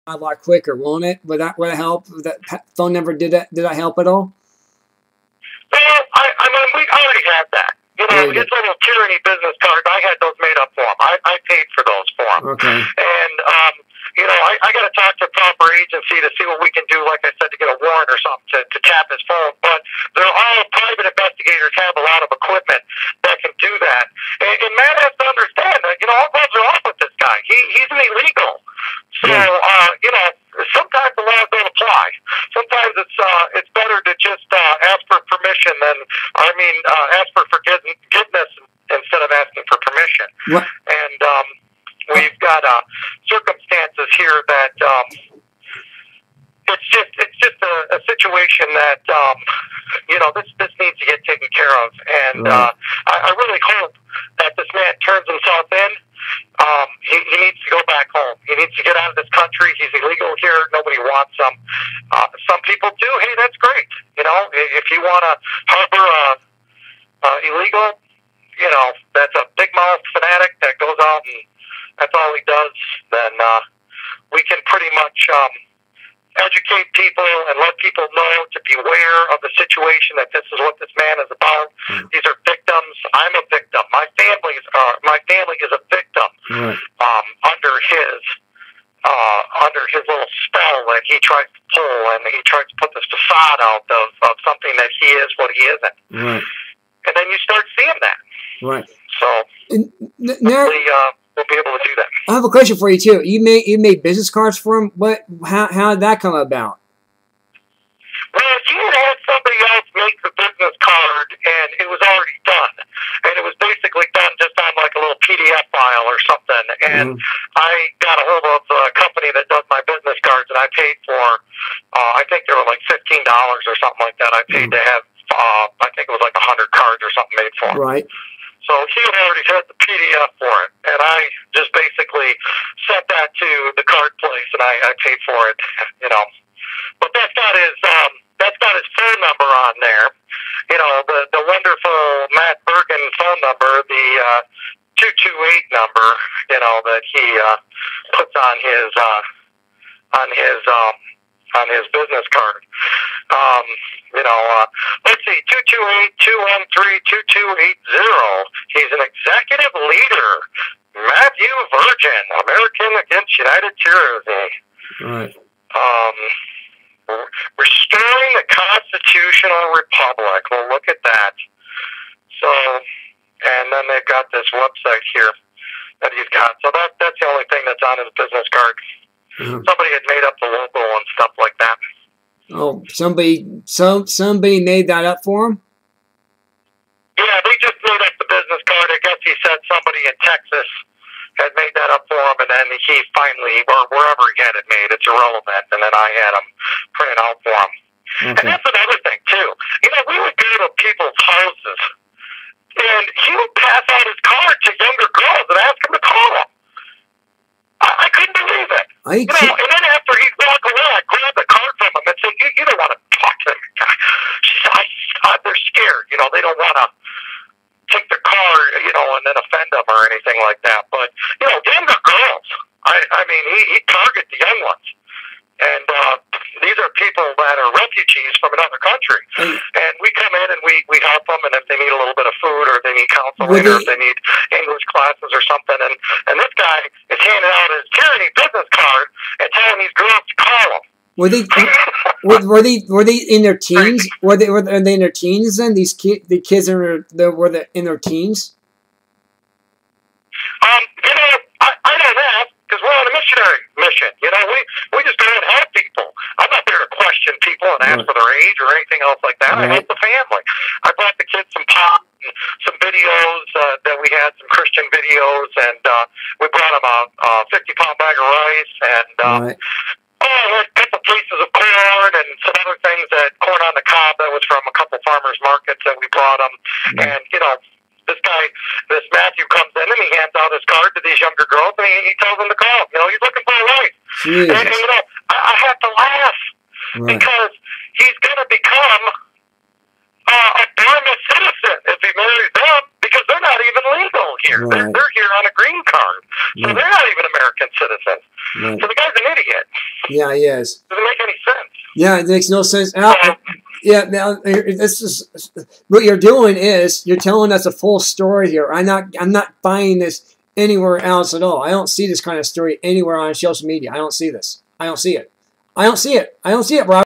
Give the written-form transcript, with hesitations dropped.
a lot quicker, won't it? Would that help? That phone number did that help at all? Well, I mean, we already had that. You know, his little tyranny business cards, I had those made up for him. I paid for those for him. Okay. And, you know, I got to talk to a proper agency to see what we can do, like I said, to get a warrant or something to tap his phone. But they're all private investigators have a lot of equipment that can do that. And Matt has to understand that, you know, all gloves are off with this guy. He's an illegal. So, you know, sometimes the laws don't apply. Sometimes it's better to just ask for permission than, ask for forgiveness instead of asking for permission. What? And we've got circumstances here that it's just a situation that you know, this needs to get taken care of. And I really hope that this man turns himself in. He needs to go back home. He needs to get out of this country. He's illegal here. Nobody wants him. Some people do. Hey, that's great. You know, if you want to harbor illegal, you know, that's a big mouth fanatic that goes out and that's all he does, then we can pretty much educate people and let people know to beware of the situation, that this is what this man is about. These are victims. I'm a victim. My family is a victim under his little spell that he tries to pull, and he tries to put this facade out of something that he is what he isn't. Right. And then you start seeing that. Right. So hopefully we'll be able to do that. I have a question for you too. You made business cards for him. How did that come about? Well, he had somebody else make the business card, and it was already done. And it was basically done just on like a little PDF file or something. And I got a hold of a company that does my business cards, and I paid for, I think they were like $15 or something like that. I paid to have, I think it was like 100 cards or something made for him. Right. So he had already had the PDF for it, and I just basically sent that to the card place, and I paid for it, you know. But that's got his phone number on there, you know, the wonderful Matt Bergen phone number, the 228 number, you know, that he puts on his business card. You know, let's see, 228-213-2280. He's an executive leader. Matthew Virgin, American Against United Tyranny. Right. Restoring the Constitutional Republic. Well, look at that. So, and then they've got this website here that he's got. So that's the only thing that's on his business card. Somebody had made up the logo and stuff like that. Oh, somebody made that up for him? Yeah, they just made up the business card. I guess he said somebody in Texas had made that up for him, and then he finally, or wherever he had it made, it's irrelevant, and then I had him print it out for him. Okay. And that's another thing, too. You know, we would go to people's houses, and he would pass out his card to younger girls and ask them to call him. I couldn't believe it. You know, and then after he'd walk away, I'd grab the card from him and say, you don't want to talk to that guy. They're scared. You know, they don't want to take the card, you know, and then offend them or anything like that. But, you know, younger girls, I mean, he target the young ones. And these are people that are refugees from another country. And we come in and we help them, and if they need a little bit of food or they need counseling or if they need English classes or something. And this guy is handing out his tyranny business card and telling these girls to call him. Were they in their teens? Were they in their teens then? The kids were in their teens? You know, I don't know, because we're on a missionary mission. You know, we just go and help people. I'm not there to question people and ask for their age or anything else like that. I help the family. I brought the kids some pop and some videos that we had, some Christian videos, and we brought them a 50-pound bag of rice and a couple cases of corn and some other things, that corn on the cob that was from a couple farmers markets that we brought them. And, you know, this Matthew comes in and he hands out his card to these younger girls, and he tells them to call him. You know, he's looking for a wife. And you know, I have to laugh because he's going to become a Burma citizen if he marries them, because they're not even legal here. They're here on a green card. So they're not even American citizens. Right. So the guy's an idiot. Yeah, he is. Doesn't make any sense. Yeah, it makes no sense. Now this is what you're doing is you're telling us a full story here. I'm not buying this anywhere else at all. I don't see this kind of story anywhere on social media. I don't see this. I don't see it. I don't see it. I don't see it, bro.